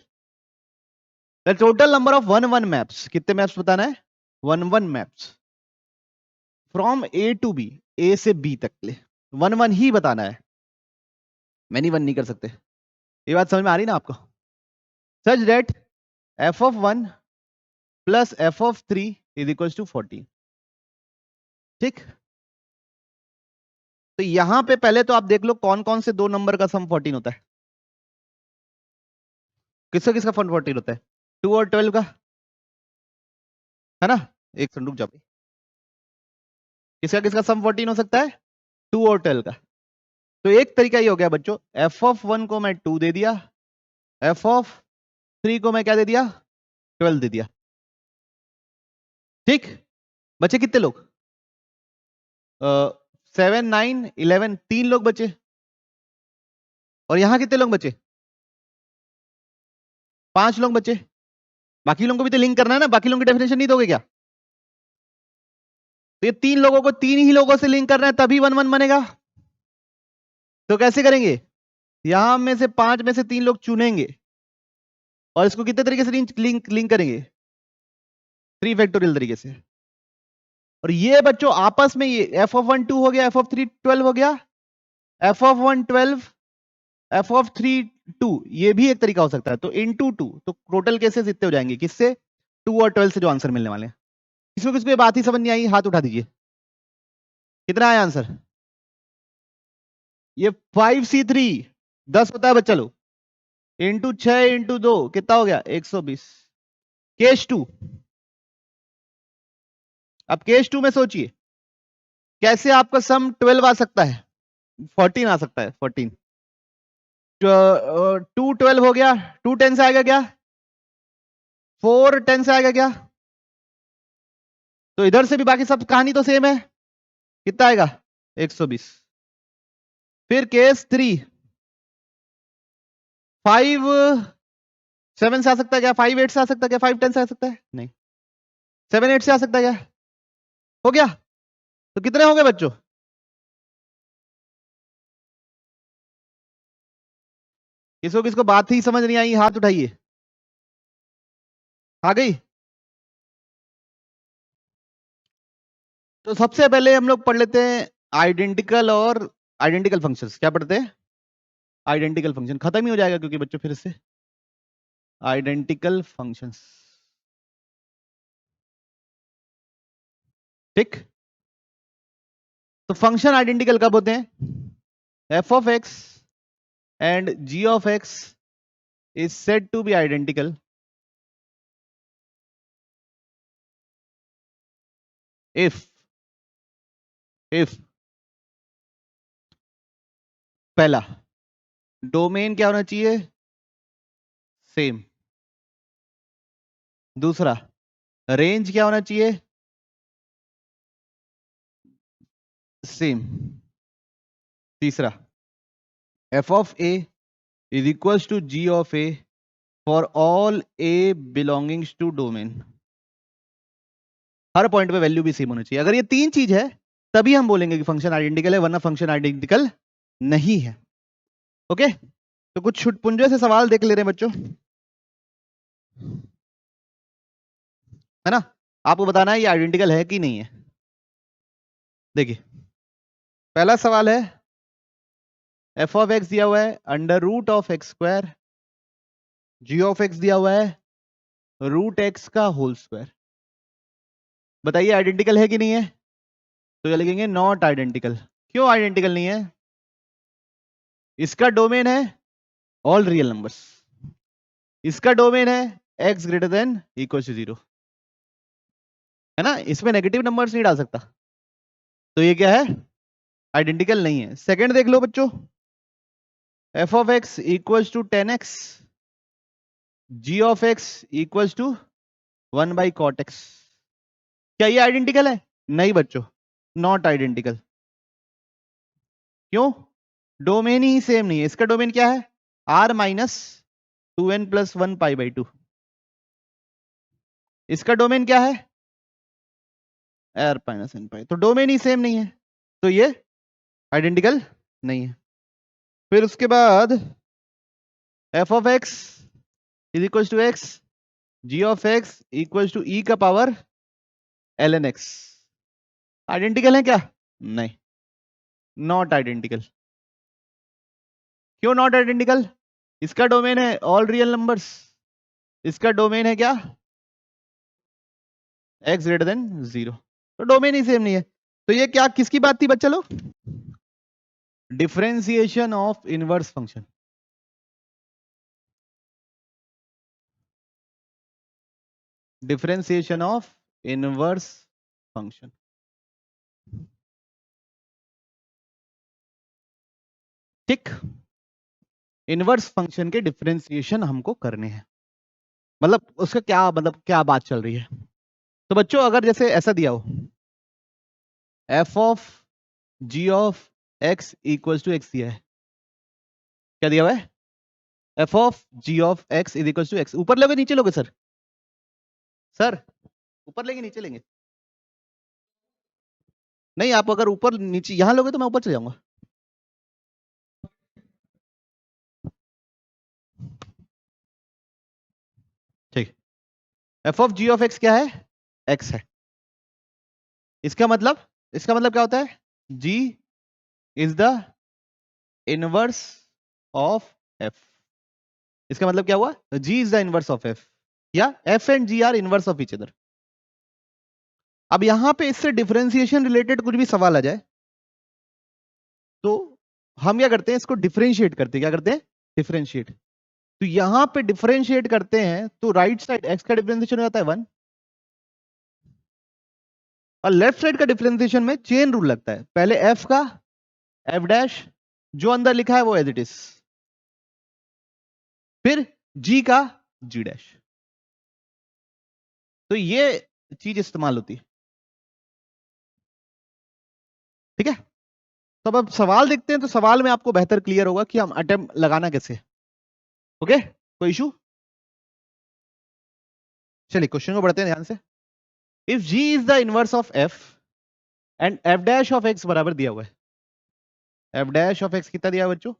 The total number of 1 1 maps, कितने मैप्स बताना है? 1 1 maps from A to b, a से बी तक ले 1 1 ही बताना है, मैनी 1 नहीं कर सकते। ये बात समझ में आ रही ना आपको? Such that f of 1 plus f of 3 is equal to 14। ठीक, तो यहां पे पहले तो आप देख लो कौन कौन से 2 नंबर का सम 14 होता है। किसका किसका सम 14 होता है? 2 और 12 का, है ना? एक संदूक जा भाई, किसका किसका सम 14 हो सकता है? 2 और 12 का। तो एक तरीका ये हो गया बच्चों, f of 1 को मैं 2 दे दिया, f of 3 को मैं क्या दे दिया? 12 दे दिया। ठीक, बचे कितने लोग? 7 9 11, 3 लोग बचे। और यहां कितने लोग बचे? 5 लोग बचे। बाकी लोगों को भी तो लिंक करना है ना, बाकी लोगों की डेफिनेशन नहीं दोगे क्या? तो ये 3 लोगों को 3 ही लोगों से लिंक करना है, तभी 1 1 बनेगा। तो कैसे करेंगे? यहां में से 5 में से 3 लोग चुनेंगे और इसको कितने तरीके से लिंक करेंगे? 3 फैक्टोरियल तरीके से। और ये बच्चों आपस में ये f of 1 2 हो गया, f of 3 12 हो गया, f of 1 12, f of 3 2, ये भी एक तरीका हो सकता है। तो इनटू 2, तो टोटल केसेस इतने हो जाएंगे, किससे? 2 और 12 से जो आंसर मिलने वाले हैं। किसको किसको ये बात ही समझ नहीं आई, हाथ उठा दीजिए। कितना आया आंसर? ये 5c3 10 होता है बच्चा लोग, इंटू 6 इंटू 2 कितना हो गया? 120। केस 2, अब केस 2 में सोचिए कैसे आपका सम 12 आ सकता है, 14 आ सकता है। 14 2 12 हो गया, 2 10 से आएगा क्या? 4 10 से आएगा क्या? तो इधर से भी बाकी सब कहानी तो सेम है, कितना आएगा? 120। फिर केस 3 5 7 से आ सकता है क्या? 5 8 से आ सकता है क्या? 5 10 से आ सकता है? नहीं, 7 8 से आ सकता है क्या? हो गया। तो कितने हो गए बच्चों? किसको किसको बात ही समझ नहीं आई, हाथ उठाइए। आ गई? तो सबसे पहले हम लोग पढ़ लेते हैं आइडेंटिकल और आइडेंटिकल फंक्शंस। क्या पढ़ते हैं? आइडेंटिकल फंक्शन खत्म ही हो जाएगा क्योंकि बच्चों फिर से आइडेंटिकल फंक्शंस। ठीक, तो फंक्शन आइडेंटिकल कब होते हैं? f of x and g of x is said to be identical if पहला डोमेन क्या होना चाहिए? सेम। दूसरा रेंज क्या होना चाहिए? सेम। तीसरा f of a is equals to g of a for all a belongings to domain, हर पॉइंट पे वैल्यू भी सेम होनी चाहिए। अगर ये तीन चीज है तभी हम बोलेंगे कि फंक्शन आइडेंटिकल है, वरना फंक्शन आइडेंटिकल नहीं है। ओके, तो कुछ छुटपुंजे से सवाल देख ले रहे हैं बच्चों, है ना। आपको बताना है ये आइडेंटिकल है कि नहीं है। देखिए पहला सवाल है, एफ ऑफ एक्स दिया हुआ है under root of x square, g of x दिया हुआ है रूट एक्स का होल स्क्वायर। बताइए आइडेंटिकल है कि नहीं है। तो क्या लिखेंगे, नॉट आइडेंटिकल। क्यों आइडेंटिकल नहीं है, इसका डोमेन है ऑल रियल नंबर्स, इसका डोमेन है x greater than equal to 0, है ना, इसमें नेगेटिव नंबर्स नहीं डाल सकता, तो ये क्या है, आइडेंटिकल नहीं है। सेकंड देख लो बच्चों, f of x equals to 10x, g of x equals to 1/cot x, क्या ये आइडेंटिकल है, नहीं बच्चों, नॉट आइडेंटिकल। क्यों, डोमेन ही सेम नहीं है। इसका डोमेन क्या है, r माइनस 2n प्लस 1 π/2, इसका डोमेन क्या है, r माइनस n पाई, तो डोमेन ही सेम नहीं है, तो ये आइडेंटिकल नहीं है। फिर उसके बाद f of x is equal to x, g of x equal to e का पावर ln x, आइडेंटिकल है क्या, नहीं, नॉट आइडेंटिकल। क्यों नॉट आइडेंटिकल, इसका डोमेन है ऑल रियल नंबर्स, इसका डोमेन है क्या, x ग्रेटर देन 0, तो डोमेन ही सेम नहीं है। तो ये क्या किसकी बात थी बच्चा लोग, differentiation of inverse function. Differentiation of inverse function, ठीक, इनवर्स फंक्शन के डिफरेंशिएशन हमको करने हैं, मतलब उसका क्या मतलब क्या बात चल रही है। तो बच्चों अगर जैसे ऐसा दिया हो, f of ji of x equals to x दिया है, क्या दिया हुआ है, F of ji of x is equals to x, ऊपर लोगे नीचे लोगे सर, सर ऊपर लेंगे नीचे लेंगे, नहीं आप अगर ऊपर नीचे यहां लोगे तो मैं ऊपर चले जाऊंगा। ठीक, f of ji of x क्या है, एक्स है, इसका मतलब क्या होता है, g is the inverse of f, इसका मतलब क्या हुआ, g is the inverse of f, या f and g are inverse of each other. अब यहां पे इससे डिफरेंशिएशन रिलेटेड कुछ भी सवाल आ जाए तो हम क्या करते हैं, इसको डिफरेंशिएट करते हैं, क्या करते हैं, डिफरेंशिएट। तो यहां पे डिफरेंशिएट करते हैं तो राइट साइड x का डिफरेंशिएशन हो जाता है 1, और लेफ्ट साइड का डिफरेंशिएशन में चेन रूल लगता है, पहले f का f डैश जो अंदर लिखा है वो एज इट इज, फिर g का g डैश, तो ये चीज इस्तेमाल होती है, ठीक है। तो अब सवाल देखते हैं, तो सवाल में आपको बेहतर क्लियर होगा कि हम अटेम्प्ट लगाना कैसे, ओके, कोई इशू। चलिए क्वेश्चन को बढ़ते हैं ध्यान से। If g is the inverse of f and f dash of x बराबर दिया हुआ है, f डैश ऑफ x कितना दिया है बच्चों,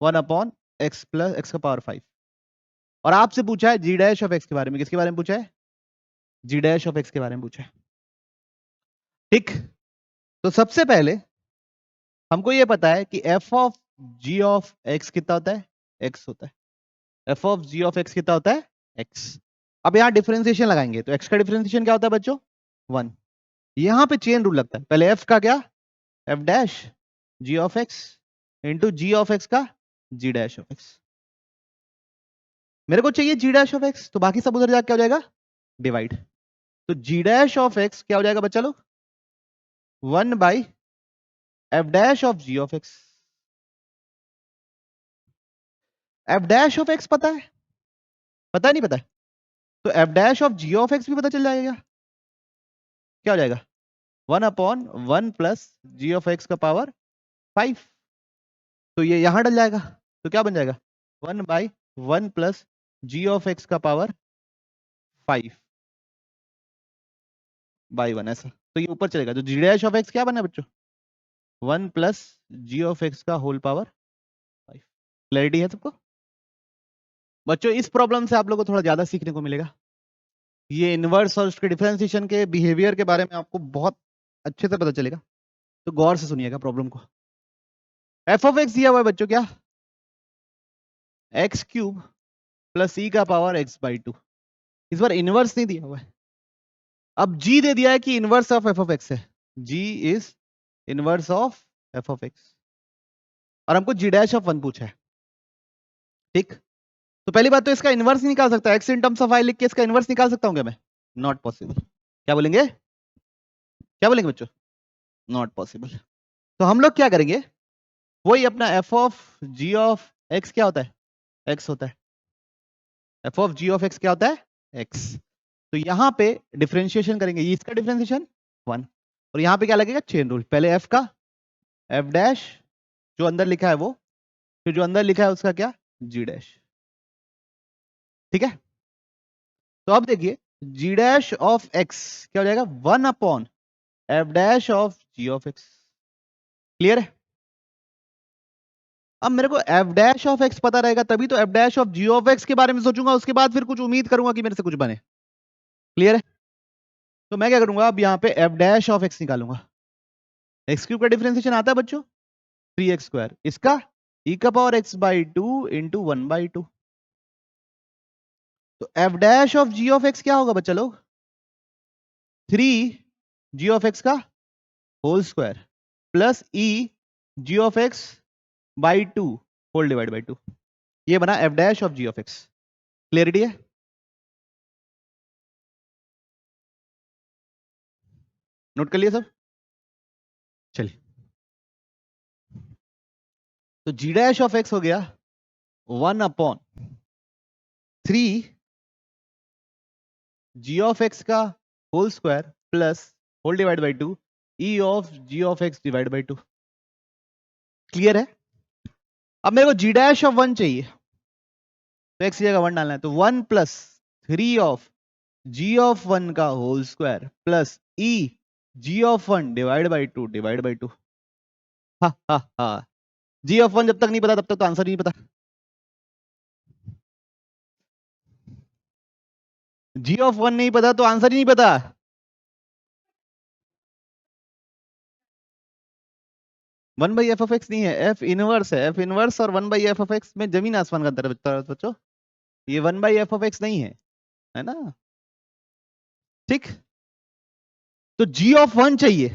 1/x प्लस x का पावर 5, और आपसे पूछा है g डैश ऑफ x के बारे में, किसके बारे में पूछा है, g डैश ऑफ x के बारे में पूछा है, ठीक। तो सबसे पहले हमको ये पता है कि f of g of x कितना होता है, x होता है, f of g of x कितना होता है, x। अब यहां डिफरेंशिएशन लगाएंगे तो x का डिफरेंशिएशन क्या होता है बच्चों, 1, यहां पे चेन रूल लगता है, पहले f का क्या, f dash g of x into g of x का g डैश ऑफ x, मेरे को चाहिए g डैश ऑफ x, तो बाकी सब उधर जाके क्या हो जाएगा, डिवाइड, तो g डैश ऑफ x क्या हो जाएगा बच्चा लोग, 1/f dash of g of x। f dash of x पता है नहीं पता है, तो f dash of g of x भी पता चल जाएगा, क्या हो जाएगा, 1/1 प्लस g ऑफ x का पावर 5, तो ये यहां डल जाएगा, तो क्या बन जाएगा, 1/1 प्लस जी ऑफ एक्स का पावर 5/1 ऐसा, तो ये ऊपर चलेगा। तो जी डैश ऑफ एक्स क्या बना बच्चों? 1 प्लस जी ऑफ एक्स का होल पावर 5। क्लैरिटी है सबको? बच्चों इस प्रॉब्लम से आप लोगों को थोड़ा ज्यादा सीखने को मिलेगा। ये इनवर्स और उसके डिफरेंशिएशन के बिहेवियर के बारे में आपको बहुत अच्छे से पता चलेगा, तो गौर से सुनिएगा प्रॉब्लम को। एफ ऑफ एक्स दिया हुआ है बच्चों क्या? एक्स क्यूब प्लस ई का पावर x/2। इस बार इनवर्स नहीं दिया हुआ है। अब जी दे दिया है कि inverse of f of x है, g is inverse of f of x, और हमको जी डैश ऑफ 1 पूछा है। ठीक, तो पहली बात तो इसका इनवर्स नहीं निकाल सकता। X in terms of i लिख के इसका इनवर्स निकाल सकता हूं क्या मैं? Not possible. क्या बोलेंगे? क्या बोलेंगे बच्चों? Not possible. तो हम लोग क्या करेंगे, वही अपना f of ji of x क्या होता है? एक्स होता है। F of ji of x क्या होता है? एक्स। तो यहां पे डिफरेंशिएशन करेंगे, ये इसका डिफरेंशिएशन 1, और यहां पे क्या लगेगा? Chain rule. पहले एफ का एफ डैश जो अंदर लिखा है वो, फिर जो अंदर लिखा है उसका क्या? जी डैश। ठीक है, तो अब देखिए जी डैश ऑफ एक्स क्या हो जाएगा? 1 f dash of ji of x. Clear है? अब मेरे को एफ डैश ऑफ एक्स पता रहेगा तभी तो F dash of ji of x के बारे में सोचूंगा, उसके बाद फिर कुछ उम्मीद करूंगा कि मेरे से कुछ बने। क्लियर है? तो मैं क्या करूंगा, अब यहाँ पे एफ डैश ऑफ एक्स निकालूंगा। एक्स क्यूब का डिफरेंशिएशन आता है बच्चों 3x², इसका e का पावर x/2 इंटू 1/2। तो F dash of ji of x क्या होगा बच्चा लोग? 3 जी ऑफ एक्स का whole square plus e g of x by 2 whole divide by 2। ये बना f dash of ji of x. Clarity है? नोट कर लिया सब? चलिए, तो जी डैश ऑफ एक्स हो गया 1/3 जी ऑफ एक्स का whole square plus whole divide by 2 e of ji of x divide by 2। Clear है? अब मेरे को जी डैश ऑफ 1 चाहिए, तो एक्स की जगह 1 डालना है, तो 1 प्लस 3 ऑफ जी ऑफ 1 का whole square plus e g of 1 divide by 2 divide by 2। हा हा हा, जी ऑफ 1 जब तक नहीं पता तब तक तो आंसर नहीं पता। जी ऑफ 1 नहीं पता तो आंसर ही नहीं पता। One by f of x नहीं है, एफ इनवर्स है। एफ इनवर्स और 1 बाई एफ ऑफ एक्स में जमीन आसमान का अंतर है बच्चों। ये 1 बाई एफ ऑफ एक्स नहीं है ना? ठीक, तो जी ऑफ 1 चाहिए।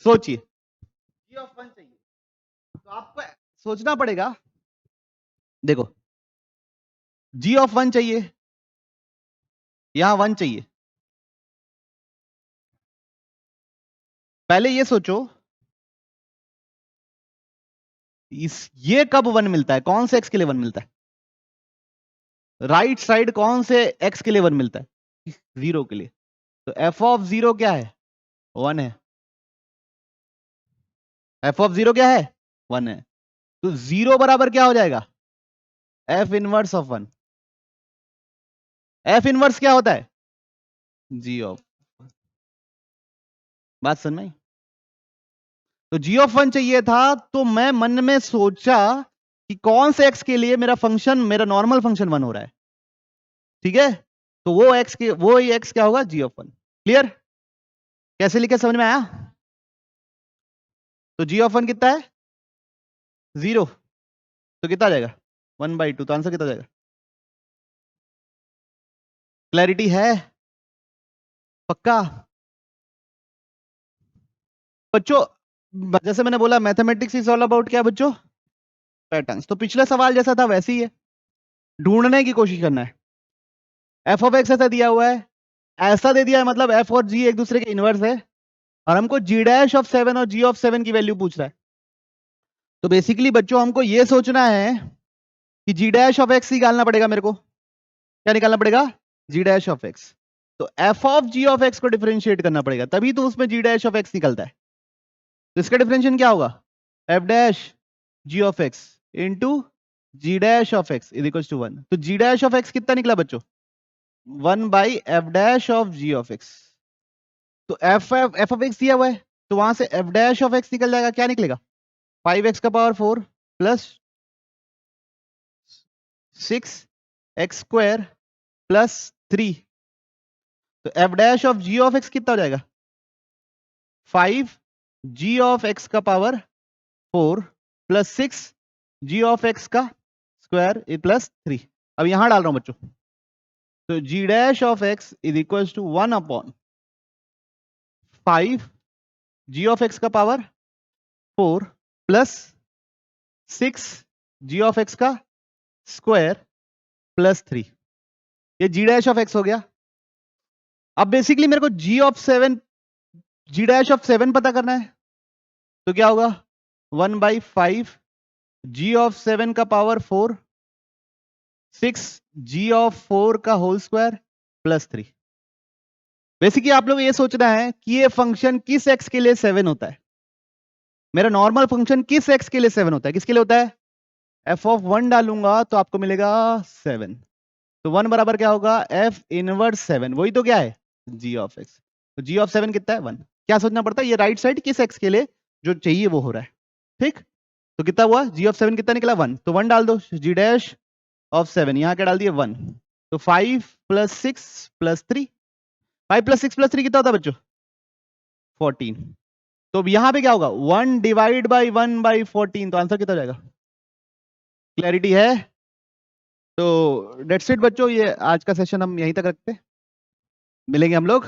सोचिए, जी ऑफ 1 चाहिए तो आपको सोचना पड़ेगा। देखो, जी ऑफ 1 चाहिए, यहां 1 चाहिए। पहले ये सोचो, ये कब 1 मिलता है? कौन से एक्स के लिए 1 मिलता है? राइट साइड कौन से एक्स के लिए 1 मिलता है? 0 के लिए। तो एफ ऑफ 0 क्या है? 1 है। एफ ऑफ 0 क्या है? 1 है। तो 0 बराबर क्या हो जाएगा? F inverse of 1। F inverse क्या होता है? G of. बात समझ में? तो जी ऑफ 1 चाहिए था, तो मैं मन में सोचा कि कौन से एक्स के लिए मेरा फंक्शन, मेरा नॉर्मल फंक्शन 1 हो रहा है। ठीक है, तो वो एक्स के, वो एक्स क्या होगा? जी ऑफ 1। क्लियर? कैसे लिखे, समझ में आया? तो जी ऑफ 1 कितना है? 0। तो कितना आ जाएगा? 1/2। तो आंसर कितना आ जाएगा? क्लैरिटी है? पक्का? बच्चों जैसे मैंने बोला, मैथमेटिक्स इज ऑल अबाउट क्या बच्चों? पैटर्न्स। तो पिछला सवाल जैसा था वैसे ही है, ढूंढने की कोशिश करना है। एफ ऑफ एक्स ऐसा दिया हुआ है, ऐसा दे दिया है, मतलब एफ और जी एक दूसरे के इनवर्स है, और हमको जी डैश ऑफ 7 और जी ऑफ 7 की वैल्यू पूछ रहा है। तो बेसिकली बच्चों हमको ये सोचना है कि जी डैश ऑफ एक्स निकालना पड़ेगा मेरे को। क्या निकालना पड़ेगा? G dash of x. तो f of ji of x को डिफरेंशिएट करना पड़ेगा, तभी तो उसमें जी डैश ऑफ एक्स निकलता है। तो इसका डिफरेंशिएशन क्या होगा? F dash g of x into g dash of x is equal to 1। तो जी डैश ऑफ एक्स कितना निकला बच्चों? 1 by f dash of ji of x. तो एफ ऑफ एक्स दिया हुआ है, तो वहां से एफ डैश ऑफ एक्स निकल जाएगा। क्या निकलेगा? 5x का power 4 plus 6x square plus 3। तो F dash of ji of X कितना हो जाएगा? 5 जी ऑफ एक्स का power 4 plus 6 G of x का स्क्वायर प्लस 3। अब यहां डाल रहा हूं बच्चों। तो G dash of x is equal to 1 upon 5 G of x का power 4 plus 6 G of x का स्क्वायर प्लस 3। ये जी डैश ऑफ एक्स हो गया। अब बेसिकली मेरे को जी ऑफ 7 जी डैश ऑफ 7 पता करना है। तो क्या होगा? 1 बाई 5 जी ऑफ 7 का पावर 4 6 जी ऑफ 4 का होल स्क्वायर प्लस 3। बेसिकली आप लोग ये सोचना है कि ये फंक्शन किस एक्स के लिए 7 होता है। मेरा नॉर्मल फंक्शन किस एक्स के लिए 7 होता है? किसके लिए होता है? एफ ऑफ 1 डालूंगा तो आपको मिलेगा 7। तो 1 बराबर क्या होगा? F inverse 7। वही तो क्या है? G of x. तो जी ऑफ 7 कितना है? 1। क्या सोचना पड़ता है? ये राइट साइड किस एक्स के लिए जो चाहिए वो हो रहा है। ठीक, तो कितना हुआ? जी ऑफ 7 कितना निकला? 1। तो 1 डाल दो। जी डैश ऑफ 7 यहां क्या डाल दिए? 1। तो 5 प्लस 6 प्लस 3। 5 प्लस 6 प्लस 3 कितना होता है बच्चों? 14। तो अब यहां पे क्या होगा? 1 डिवाइड बाई 1 बाई 14। तो आंसर कितना हो जाएगा? क्लैरिटी है? तो डेट्स इट बच्चों, ये आज का सेशन हम यहीं तक रखते हैं। मिलेंगे हम लोग